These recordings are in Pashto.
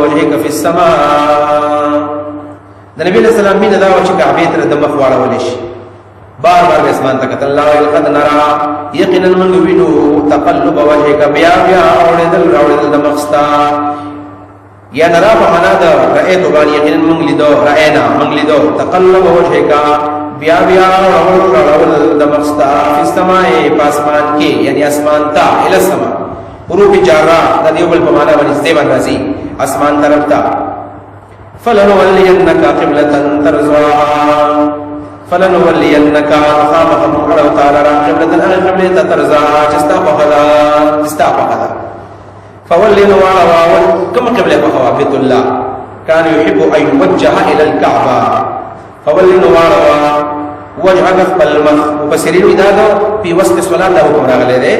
وجهك في السماء. د نبی علیہ السلام مين دا و چې کعبه تر د مخ واړول شي، بار بار اسمان ته کتل. الله لقد نرى یقینا من وینو تقلب وجهك بیا بیا اوړدل د مخستا. یا نرى په معنا د رأيت باندې یقینا من لیدو، رأينا من لیدو تقلب وجهك بیا بیا اوړدل د مخستا په السماء پاسمان کې، یعنی اسمان ته الى السماء. حروف جاره د دیوبل په معنا باندې استعمال راځي اسمان طرف ته. فلنولينك قبلة ترضاها، فلنولينك خامخ الله تعالى قبلة قبلة ترضاها تستاقها. فولن وعلى كما قبلة بخوا بيت الله كان يحب أن يوجه إلى الكعبة. فولن وعلى وجهك بالمخ مفسرين إذا في وسط الصلاة له كما غلي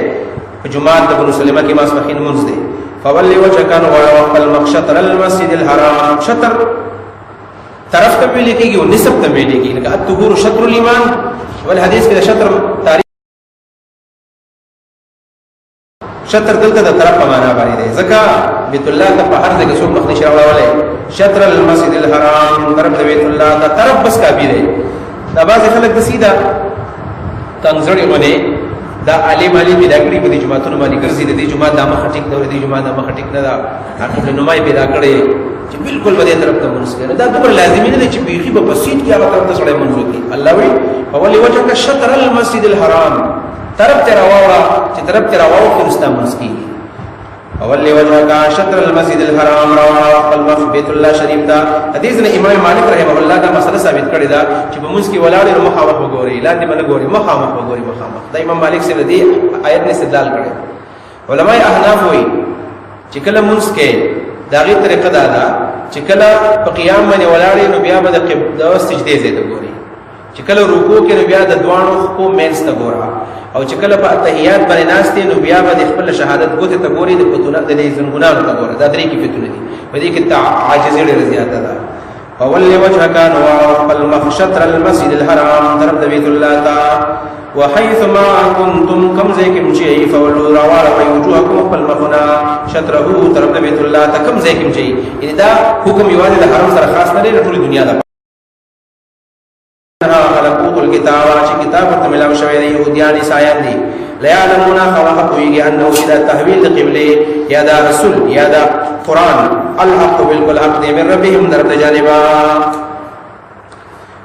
جمعة بن سلمة كما سمحين منزل. فولي وجهك وعلى المخ شطر المسجد الحرام. شطر طرف ته ویل کېږي او نسب ته ویل کېږي، لکه الطهور شطر الایمان. ول حدیث کې شطر تاریخ شطر دلته د طرف په معنا باندې دی، ځکه بیت الله ته په هر ځای کې څوک مخ نشي راوړلی. شطر المسجد الحرام طرف د بیت الله ته طرف بس کافي دی. دا بعض خلک د سیده تنګزړې باندې دا عالم پیدا کړي په دې جماعتونو باندې ګرځي، د دې جماعت د مخ ټیک دی، د دې جماعت د مخ ټیک نه دا خپل نمای پیدا کړي چې بالکل به دې طرف ته منځ کړي. دا دومره لازمي نه دی چې بیخي په بسیط کې هغه طرف ته سړی منځ وکړي. الله وی فولي وجهك شطر المسجد الحرام، طرف ته راوړه چې طرف ته راوړه کې رستا منځ کېږي. فولي وجهك شطر المسجد الحرام رواه المخ بیت الله شریف دا. حدیث نے امام مالک رحمه الله دا مسله ثابت کړی دا چې په منځ کې ولاړ نو مخامخ وګوري، لاندې باندې ګوري، مخامخ وګوري. مخامخ دا امام مالک سے دې آیت نے استدلال کړی. علماء احناف وایي چې کله منځ کې دا غي طریقه دا ده چې کله په قیام باندې ولاړې نو بیا به د سجدې ځای ته ګوري، چې کله رکوع کې نو بیا د دوانو خو مینځ ته ګورا، او چې کله په تحیات باندې ناشته نو بیا به خپل شهادت ګوته ته ګوري، د پتونه د دې زنګونانو ته ګوري. دا درې کې فتونه دي، په دې کې عاجزي ډېره زیاته ده. فولي وجهك نور المخ شطر المسجد الحرام طرف د بیت الله تا. وحيث ما كنتم كم زيكم شيء فولوا رواه وجوهكم فالمخنا شطره طرف بیت الله تا كم زيكم شيء. ان دا حکم یوازې د حرم سره خاص نه دی، ټول دنیا دا خلقوت الكتاب چې کتاب ورته ملاو شوی دی يهوديان عیسایان دي. لا يعلمون خلق کوي انه الى تحويل القبله یا دا رسول یا دا قران الحق بالکل حق دی من ربهم در جانبا.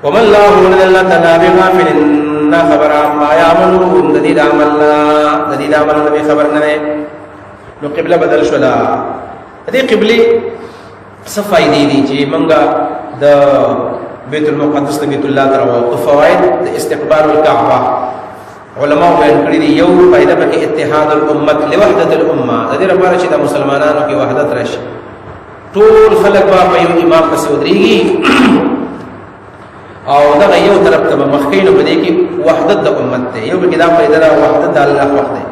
ومن الله من الله تعالی بغافل خبر ما يعملون ددید عمل نبی خبر نه. نو قبله بدل شولا. دې قبله صفای دي چې منګه د بیت المقدس ته بیت الله تر او فواید د استقبال الكعبه علماء بیان کړی دي. یو فائدہ په اتحاد الامه لوحدت الامه، د دې لپاره چې د مسلمانانو کې وحدت راشي، ټول خلک په یو امام پسې ودرېږي او دا یو طرف ته مخکینو په دې کې وحدت د امت ته یو کې دا فائدہ د وحدت د الله وحده.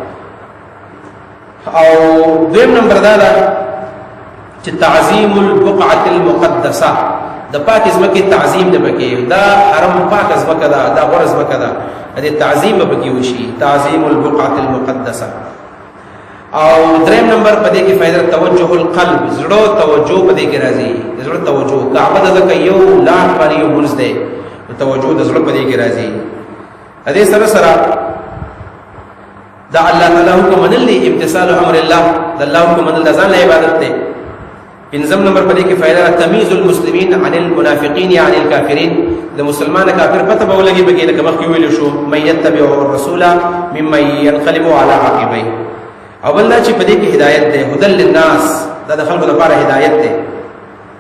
او دویم نمبر دا چې تعظیم البقعه المقدسه، د پاک ځمکې تعظیم د پکې، دا حرم پاک ځمکه ده، دا غوړ ځمکه ده، د تعظیم به پکې وشي، تعظیم البقعه المقدسه. او دریم نمبر په دې کې فائدہ توجه القلب، زړه توجه په دې کې راځي، زړه توجه کعبه د یو لاټ باندې یو منځ ده، توجه د زړه په دې کې راځي. دې سره سره دا الله تعالی حکم منل امتثال امر الله، د الله حکم منل ځان له عبادت ته. پنځم نمبر په دې کې فائدہ تمیز المسلمین عن المنافقین عن الكافرین، د مسلمان کافر پته به ولګي بګې لکه مخکې ویل شو من يتبع الرسول ممن ينقلب على عقبيه. او بل چې په دې کې هدایت ده، هدل للناس، دا د خلکو لپاره هدایت ده،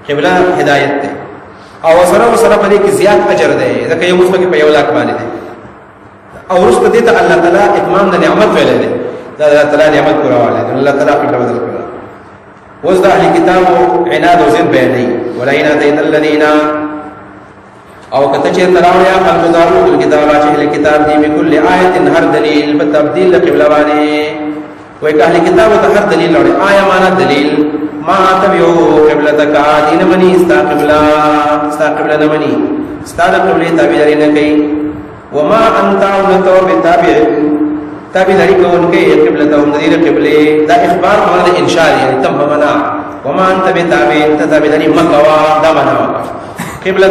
قبله هدایت ده. او سره په دې کې زیات اجر ده، ځکه یو مسلمان په یو لاک باندې ده. او رسول دې ته الله تعالی اتمام د نعمت ویل ده، دا الله تعالی نعمت پورواله ده، الله تعالی قبله بدل کړه. وزد اهل کتاب عناد او زید بیانې ولئن اتیت الذین او کته چې تراویا خلق دارو کتاب چې اهل کتاب دی بكل آیت هر دلیل په تبديل قبله باندې وای که اهل کتاب ته هر دلیل لري آیا معنا دلیل ما تبعو قبلتک دین منی استا قبله نه منی استا قبله تابعداري نه کوي وما انت تو تابعداري کوونکې قبلته هم دې قبله دا اخبار باندې انشاء یعنی تم منا وما انت بتابع تتابعني مكوا دمنا قبلة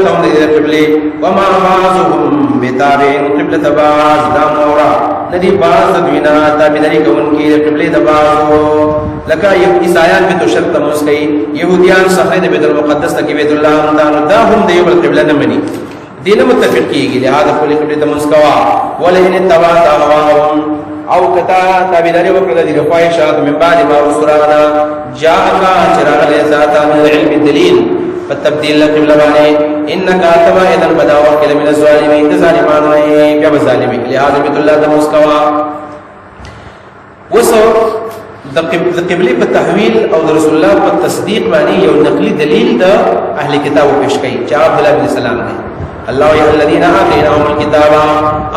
قبلة وما بعضهم بتابع قبلة بعض دامورا ندی بعض دوینا تابعداری کون کی قبلة دبازو لکا عیسایان بھی تو شرط مسکی یہودیان صخرے بیت المقدس تک بیت اللہ انتانو دا هم دیو بالقبلة نمانی دین متفق کی گی لہذا قولی قبلة مسکوا ولئن اتبعت اهواهم او کتا تابعداری وکړه د خواهشات من بعد ما وسرانا جاءك چراغ ذاتا من العلم الدلیل فتبديل قبلة باندې انك اتبع اذا بدا وكل من الظالمين ظالمان بیا ظالمين لهذا بیت الله د مسکوا وسو د قبله په تحویل او د رسول الله په تصدیق باندې یو نقلی دلیل د اهل کتاب پیش کړي چې عبد الله بن سلام دی الله یا الذين آتيناهم الكتاب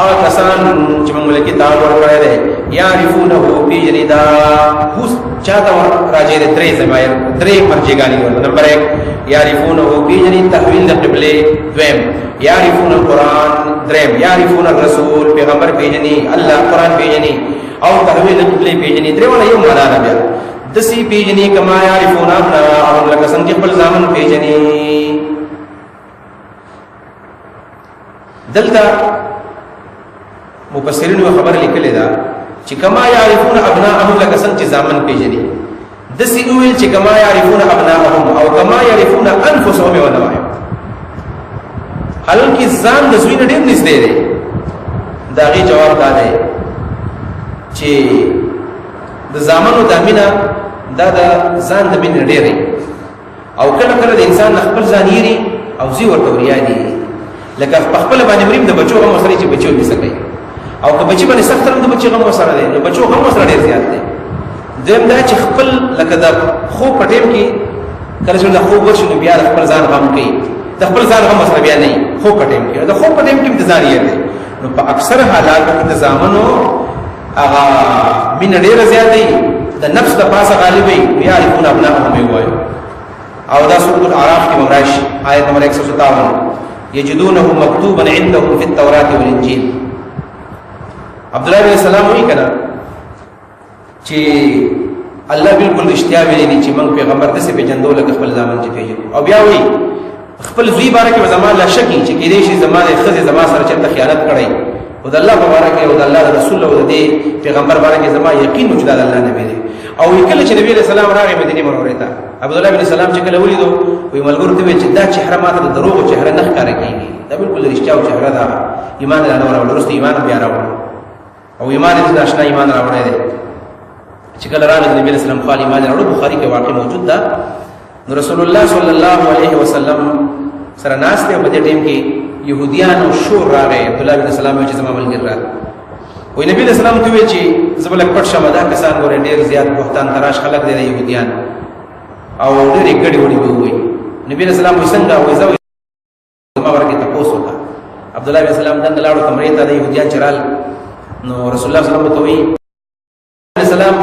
او کسان چې موږ له کتاب ورکړی دی يعرفونه بجردا هو چاته راځي درې زمایر درې مرجګانی نمبر 1 يعرفونه بجري تحويل القبلة دویم يعرفون القرآن دریم يعرفون الرسول پیغمبر پیجنی الله قرآن پیجنی او تحویل القبلة پیجنی دریم ولا یو معنا بیا دسی پیجنی کما يعرفون ابناءهم لك څنګه خپل ځامن پیجنی دلته مفسرین خبر لیکلی دا چې کما يعرفون ابناءهم لك څنګه ځامن پیجنی دسی اویل چې کما يعرفون ابناءهم او کما يعرفون انفسهم ونوایو حالانکه ځان د زوی نه ډیر نږدې دی دا غي جواب دا دی چې د زامنو د امینه دا د ځان د بین ډیر او کله کله د انسان خپل ځان یری او زی ورته وريادي لکه خپل باندې مریم د بچو غو سره چې بچو دې سکے او که بچی باندې سخت تر د بچو غو سره دی نو بچو غو سره ډیر زیات دی دیم دا چې خپل لکه د خو پټیم کې کله چې د خو ورشي نو بیا خپل ځان غم کوي د خپل ځان غم سره بیا نه خو پټیم کې د خو پټیم کې انتظار یې دی نو په اکثر حالاتو کې د زامنو هغه مين ډیر زیات دی د نفس د پاسه غالب وي بیا يكون ابناءهم وي او دا سورۃ الاعراف کې مراد آیت نمبر 157 یجدونه مکتوبا عندهم في التوراة والانجيل عبد الله بن سلام وی کړه چې الله بالکل رښتیا ویلي دي چې موږ پیغمبر دسه په جندول کې خپل ځامن چې پیژنو او بیا وی خپل زوی بارے کې زمان لا شکی چې کې دې شي زمانه خزه زما سره چې خیانت کړی او د الله مبارک او د الله رسول او د پیغمبر بارے کې زما یقین موجود د الله نبی دی او کله چې نبی رسول الله راغی مدینه منوره ته عبد الله بن سلام چې کله ولیدو وی ملګرو ته چې دا چهره ماته د دروغ چهره نه ښکار کیږي دا بالکل رښتیا او چهره دا ایمان له نور او ورسته ایمان بیا راوړ او ایمان دې آشنا ایمان راوړی دی چې کله راغی نبی رسول الله خالي ایمان راوړ بخاری کې واقع موجود ده نو رسول الله صلی الله علیه وسلم سره ناس ته په دې ټیم کې يهوديان او شور راغی عبد الله بن سلام چې زما ملګری راغی وی نبی رسول الله ته وی چې زبل پټ شمه دا کسان ګورې ډیر زیات بوختان تراش خلق دي يهوديان او ډېر ګډي وډي وي نبی رسول الله څنګه وې زو ما ورته تاسو ته عبد الله بن سلام دنه لاړو کمرې ته د يهوديان چرال نو رسول الله صلی الله علیه وسلم ته وی سلام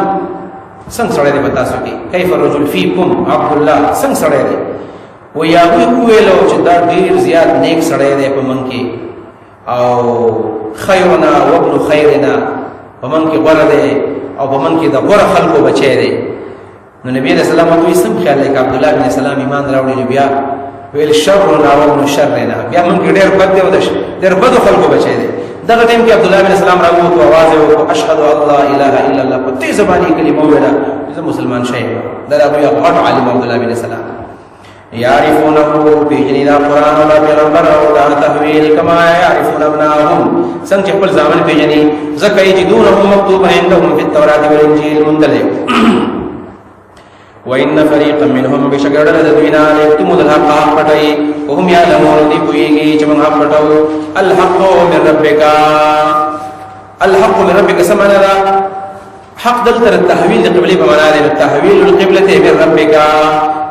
څنګه سره دې پتا سو کې کیف الرجل فیکم عبد الله څنګه سره دې و یا ویلو چې دا ډیر زیات نیک سره دې په من کې او خیرنا وابن خیرنا په من کې غره دې او په من کې د غره خلقو بچی دې نو نبی رسول الله دوی سم خیال لکه عبد الله بن سلام ایمان راوړي بیا ویل شرنا وابن شرنا بیا من کې ډیر بد دی ودش ډیر بد خلقو بچی دې دغه ټیم کې عبد الله بن سلام راغو او आवाज وکړ اشهد ان لا اله الا الله په دې زبانی کلمه ویلا زه مسلمان شې دا ابو غټ عالم عبد الله بن سلام يعرفونه بجنين القرآن ولا پیغمبر او دا تحویل کما يعرفون ابناهم څنګه خپل ځامن پیژني زکه یجدونه مکتوب عندهم في التوراة والانجيل مندلق وان فريقا منهم بشكر الذين يكتمون الحق پټي وهم يعلمون دي کويږي چې موږ پټو الحق من ربك الحق من ربك سمعنا حق دلته التحويل لقبله بمعنى التحويل القبلة من ربك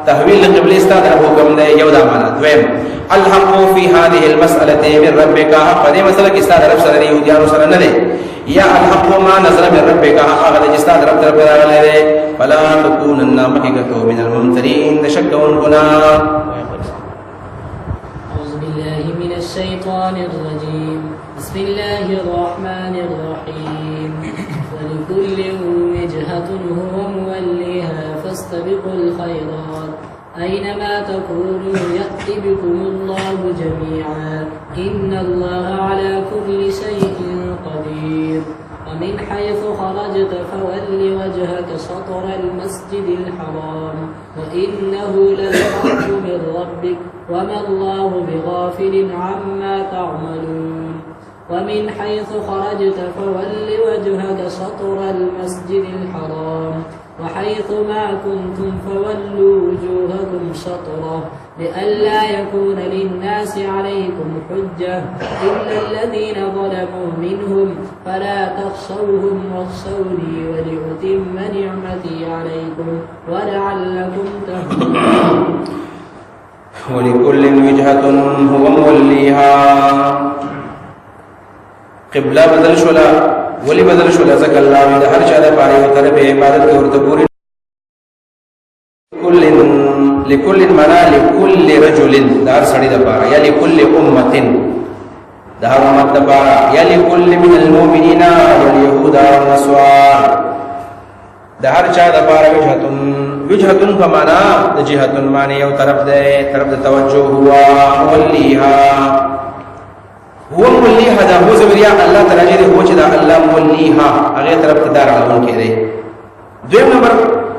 تحويل القبلة استاد حکم دی یو دا معنا دویم الحق في هذه المسألة من ربك حق دې مسله کې استاد رب سره دی او دیانو سره نه دی یا الحق ما نزل من ربك حق دې استاد رب طرف راغلی دی فلا تكونن مكيكه من الممترين تشكون هنا أعوذ بالله من الشيطان الرجيم بسم الله الرحمن الرحيم ولكل وجهة هو موليها فاستبقوا الخيرات أينما تكونوا يأتي بكم الله جميعا إن الله على كل شيء قدير ومن حيث خرجت فول وجهك شطر المسجد الحرام وإنه للحق من ربك وما الله بغافل عما تعملون ومن حيث خرجت فول وجهك شطر المسجد الحرام وحيث ما كنتم فولوا وجوهكم شطره لئلا يكون للناس عليكم حجة إلا الذين ظلموا منهم فلا تخشوهم واخشوني ولأتم نعمتي عليكم ولعلكم تهتدون ولكل وجهة هو موليها قبلہ بدل شولا ولی بدل شولا زک اللہ وی ہر چا دے پارے او طرف عبادت کی ورته پوری لكل منا لكل رجل دار سڑی دا پارا یا لكل امت دار امت دا پارا یا لكل من المؤمنین واليهود والنصارى دار چا دا پارا وجهتن فمانا جهتن معنی او طرف دے توجہ ہوا مولیها هو مولیها دا هو زبریا اللہ تعالی دے هو چدا اللہ مولیها اگے طرف دار علم کے دے دویم نمبر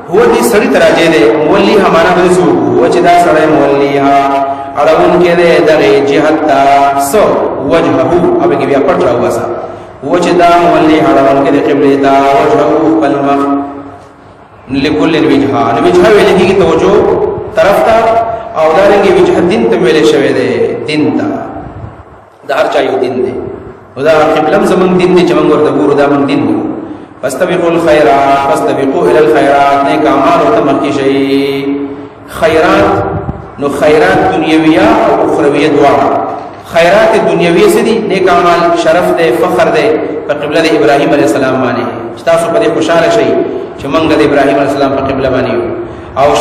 هو دی سڑی تراجے دے مولیها مانا بزو هو چدا سڑے مولیها علم کے دے دغه جہت تا سو وجهه اب کی بیا پڑھ رہا ہوا سا هو چدا مولیها علم کے دے قبلہ تا وجهه قلمه لكل وجهه وجهه ویلے کی توجہ طرف تا او دارنگی وجهه دین تے ویلے شوی دے دین تا دار چایو دین دے خدا قبلم زمن دین دے چمنگ ور دبور دا من دین دے فاستبقوا الخيرات فاستبقوا الى الخيرات نیک اعمال او تمکی شی خیرات نو خیرات دنیویہ او اخرویہ دعا خیرات دنیوی سے دی نیک اعمال شرف دے فخر دے پر قبلہ دے ابراہیم علیہ السلام مانے تاسو پر خوشاله شی چې منګ دے ابراہیم علیہ السلام پر قبلہ مانی او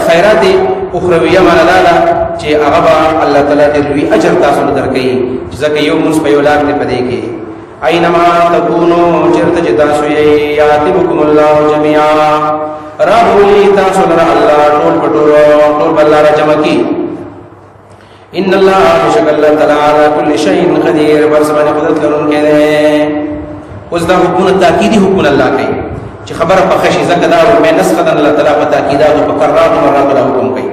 خیرات اخرویہ معنا دا چې هغه الله تعالی دې لوی اجر تاسو ته درکړي ځکه یو موږ په اولاد نه پدې کې اينما تكونوا چرته چې تاسو یې یاتبکم الله جميعا راهلی تاسو لره الله ټول بل را جمع کی ان الله بشک الله تعالی على كل شيء قدير برسمه قدرت لرونکي ده اوس دا حکم تاکیدی حکم الله کوي چې خبره په خشي زکه دا مې نسخه الله تعالی په تاکیدات او په قرارات مرات حکم کوي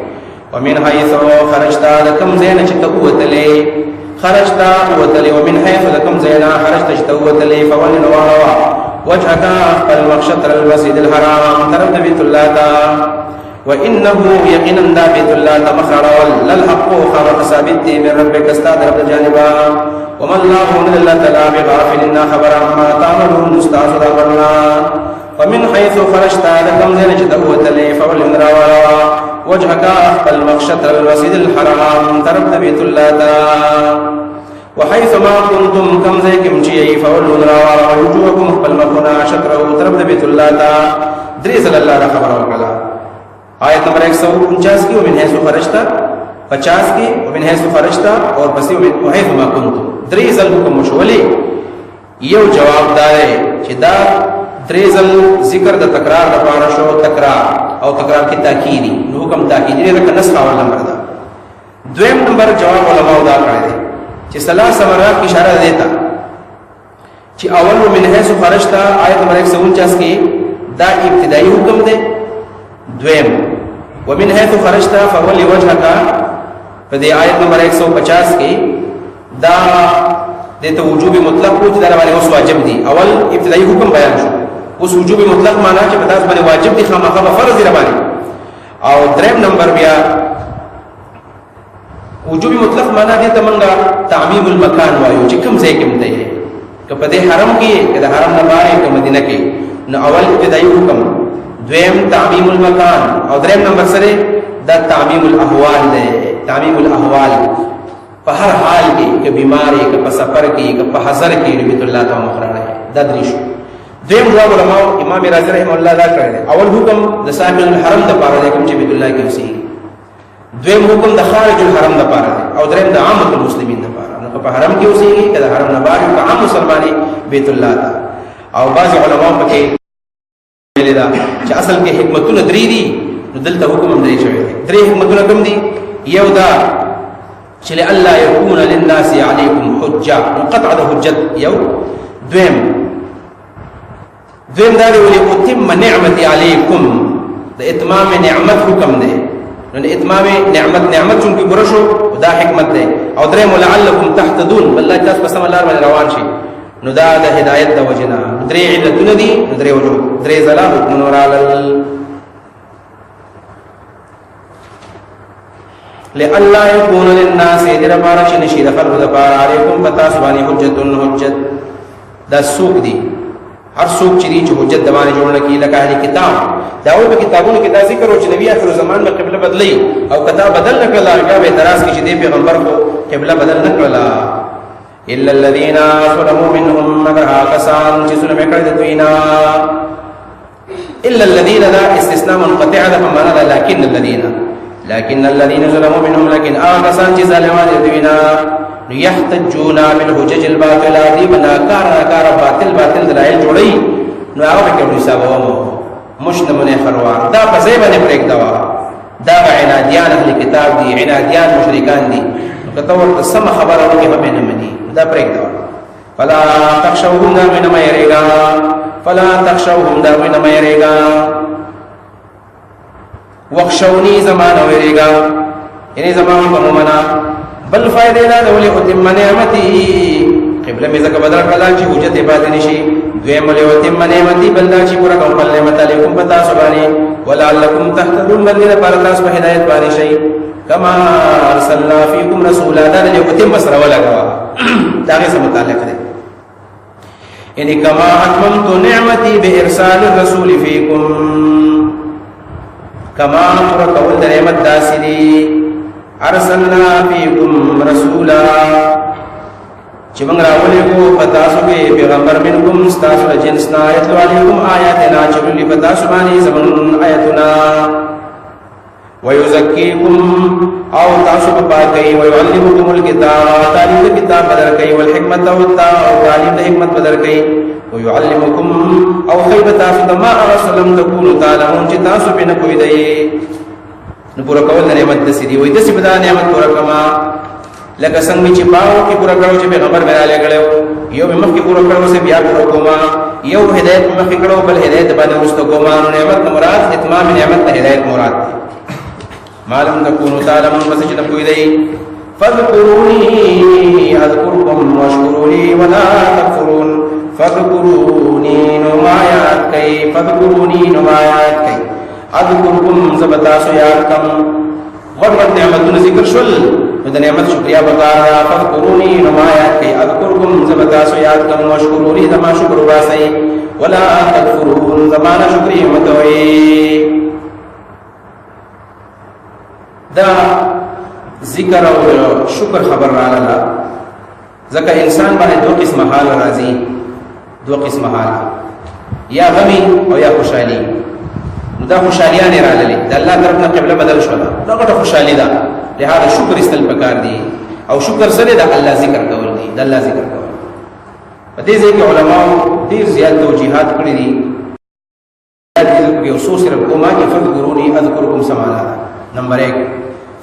ومن حيث خرجت لكم زين چتوتلي خرجت وتلي ومن حيث لكم زين خرجت چتوتلي فول نواروا وجهك المقشطر المسجد الحرام ترد بيت الله وانه يقينا بيت الله مخرول للحق خبر ثابت من ربك استاد رب جانبا وما الله الا تعالى بغافل خبر عما تعملون مستعصر الله ومن حيث خرجت لكم زين چتوتلي فول نواروا وجهك المقشطر المسجد الحرام تربت بيت الله وحيث ما كنتم كم زيكم شيء فولوا نراوا وجوهكم بالمكنا شطره تربت بيت الله دريس الله خبر وکلا آیت نمبر 149 کی ومن حيث خرجت 50 کی ومن حيث خرجت اور بس وحيث ما كنتم دريس الحكم مشولي یو جواب دار چې دا دریزل ذکر د تکرار د پاره شو تکرار او تکرار کی تاکیدی نو حکم تاکیدی د نسخ اول نمبر دا دویم نمبر جواب علماء دا کړی دی چې ثلاث مرات کی اشاره دیتا چې اول من حيث خرجت آیت نمبر 149 کې دا ابتدائی حکم دی دویم ومن حيث خرجت فول وجهك په دې آیت نمبر 150 کې دا دته وجوب مطلق او چې دا باندې اوس واجب دي اول ابتدائی حکم بیان شو اوس وجوب مطلق معنا چې په تاسو باندې واجب دي خامخا فرض دی باندې او دریم نمبر بیا وجوب مطلق معنا دي تمنګه تعمیم المکان وایو چې کوم ځای کې مته که په دې حرم کې که د حرم نه بهر کې مدینه کې نو اول ابتدائی حکم دویم تعمیم المکان او دریم نمبر سره دا تعمیم الاحوال دی تعمیم الاحوال په هر حال کې که بیماری که په سفر کې که په حضر کې بیت الله ته مخرانه دا دریشو دویم جواب علماء امام رازی رحم الله دا کړی اول حکم د ساکن الحرم د پاره دی کوم چې بیت الله کې اوسي دویم حکم د خارج الحرم د پاره دی او دریم د عامه المسلمین د پاره نو په حرم کې اوسي کې د حرم نه بهر او عام مسلمانې بیت الله ته او بعض علماء پکې ویل دا چې اصل کې حکمتونه درې دي دلته حکم هم درې شوی دی. درې حکمتونه کوم دي؟ یو دا چې الله يكون للناس عليكم حجه، قطع د حجت یو. دویم دا دی ولي اتم نعمتي عليكم، د اتمام نعمت حکم دی. نو د اتمام نعمت چون کې پوره شو دا حکمت دی. او دریم لعلکم تهتدون، بل تاسو په سم لار باندې روان شي. نو دا د هدایت د وجنا درې علتونه دي، درې وجو، درې ځله حکم نور علل لئلا يكون للناس در بارش نشید خلق د بار علیکم پتا سبانی حجت. دا سوق دي، هر سوق چې دي چې حجت د باندې جوړ کی لکه اهل کتاب. دا او په کتابونو کې دا ذکر او چې نبی اخر زمان میں قبله بدلی او کتاب بدل نکړه، هغه به اعتراض کې چې دی پیغمبر کو قبله بدل نکړه. الا الذين ظلموا منهم مگر کسان چې ظلم کړی د دوینا. الا الذين ذا استثناء منقطع ده په معنا ده لكن الذين ظلموا منهم لكن کسان چې ظالمان د دوینا يحتجون بالحجج الباطله دي بنا کار باطل دلایل جوړي. نو هغه کې حساب ومو مشنمنه خروار دا په ځای باندې بریک دوا. دا عنادیان اهل کتاب دي، عنادیان مشرکان دي. نو کته ورته سم خبره وکي به نه مني، دا بریک دوا. فلا تخشوهم دا من ما يريغا، فلا تخشوهم دا من ما يريغا، وخشوني زمان ويريغا، یعنی زمان بمومنا. بل فائدہ دا دولی اتم نعمتی قبله می زکه بدل کلا چې حجت پاتې نشي. دویم له اتم نعمتی بل دا چې پورا کوم نعمت علیکم پتا سبحانه ولعلکم تهتدون بل دې پر تاسو په هدایت باندې شي. کما ارسلنا فیکم رسولا دا دې اتم مسره ولګوا دا غي سم متعلق دی. ان کما اتممت نعمتي بارسال الرسول فیکم، کما پورا کول نعمت داسری ارسلنا فیکم رسولا چې موږ راولې کو پتا سو کې پیغمبر منکم استاسو جنسنا یتلو علیکم آیاتنا چې لې پتا سو باندې زمون آیاتنا ويزکیکم او تاسو په پاکي ويعلمکم الکتاب تعلیم کتاب بدر کوي والحکمت او تعلیم د حکمت بدر کوي ويعلمکم او خیبت تاسو ما رسولم تكونوا تعلمون چې تاسو په نه کوي دی. نو پورا کول نعمت د سړي وای د سې بدا نعمت پورا کما لکه څنګه چې پاو کې پورا کړو چې پیغمبر براله غړو یو به مخ کې پورا کړو سه بیا پورا کوما یو هدایت مخ کې کړو بل هدایت باندې ورسته کوما. نو نعمت مراد اتمام نعمت د هدایت مراد معلوم تكونوا تعلمون بس چې نه کوي دی. فذكروني اذكركم واشكروا لي ولا تكفرون. فذكروني نمایات کوي، فذكروني نمایات کوي، اذکرکم زبتاسو یادکم. غربت نعمتون ذکر شل د نعمت شکریا بکارا. فذکرونی نمایات کئی، اذکرکم زبتاسو یادکم، وشکرونی زما شکر باسی، ولا تکفرون زمانا شکری متوئی. دا ذکر او شکر خبر رالالا ځکه انسان باندې دو قسم حال راځي، دو قسم حال، یا غمی او یا خوشحالی. دا خوشحالیان راغلي د الله طرف نه قبله بدل شو، دا غټه خوشحالي ده. لهدا شکر استل پکار دي او شکر سره د الله ذکر کول دي، د الله ذکر کول. په دې ځای کې علما ډیر زیات توجیهات کړی دي. یو څو صرف کومه کې فذكروني اذكركم سمانا. نمبر 1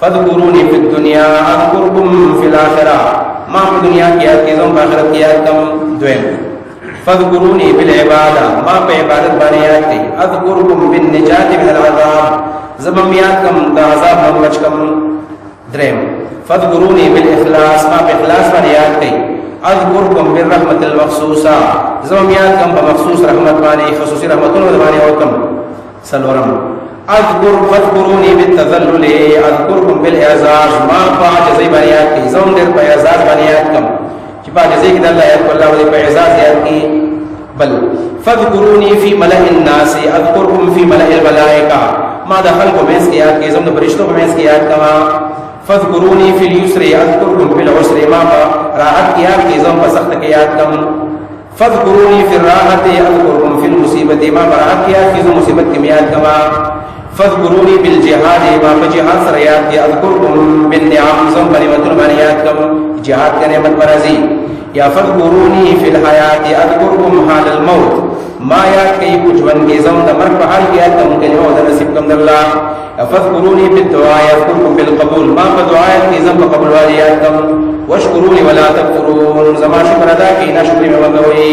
فذكروني في الدنيا اذكركم في الاخره، ما په دنیا کې یاد کړم په آخرت کې یاد کړم. دویم فذكروني بالعباده، ما په عبادت باندې یاد کړئ. اذكركم بالنجات من العذاب، زمم یاد کم د عذاب نه بچ کم. دریم فذكروني بالاخلاص، ما په اخلاص باندې یاد کړئ. اذكركم بالرحمه المخصوصه، زمم یاد کم په مخصوص رحمت باندې، خصوصي رحمتونو باندې وکم. سلورم فذكروني بالتذلل، اذكركم بالاعزاز، ما په عجزي باندې یاد کړئ. زمم در په اعزاز باندې یاد کم چې په جزای کې د الله یاد الله دې په اعزاز یاد کی. بل فذكروني في ملأ الناس اذكركم في ملأ الملائکه، ما د خلقو مېس کې یاد کی، زم د فرشتو په مېس کې یاد کما. فذكروني في اليسر اذكركم في العسر، ما راحت کې یاد کی، زم په سخت کې یاد کم. فذكروني في الراحه اذكركم في المصيبه، ما راحت کې یاد کی، زم مصیبت کې یاد کما. فذكروني بالجهاد، ما په جهاد سره یاد کی. اذكركم بالنعم، زم په نعمتونو باندې یاد کم، جهاد کا نعمت برازی. یا فذكروني في الحیات اذكركم حال الموت، ما یاد کئی کچھ ون کی، زم د مرګ په حال کې یاد کم، کنه او د نصیب کم د अल्लाह फज़कुरूनी बिद्दुआ यज़कुरकुम बिलक़बूल मा दुआ की ज़म कबूल वाली याद कम वशकुरूनी वला तकफुरून ज़मा शुक्र अदा की ना शुक्र में वही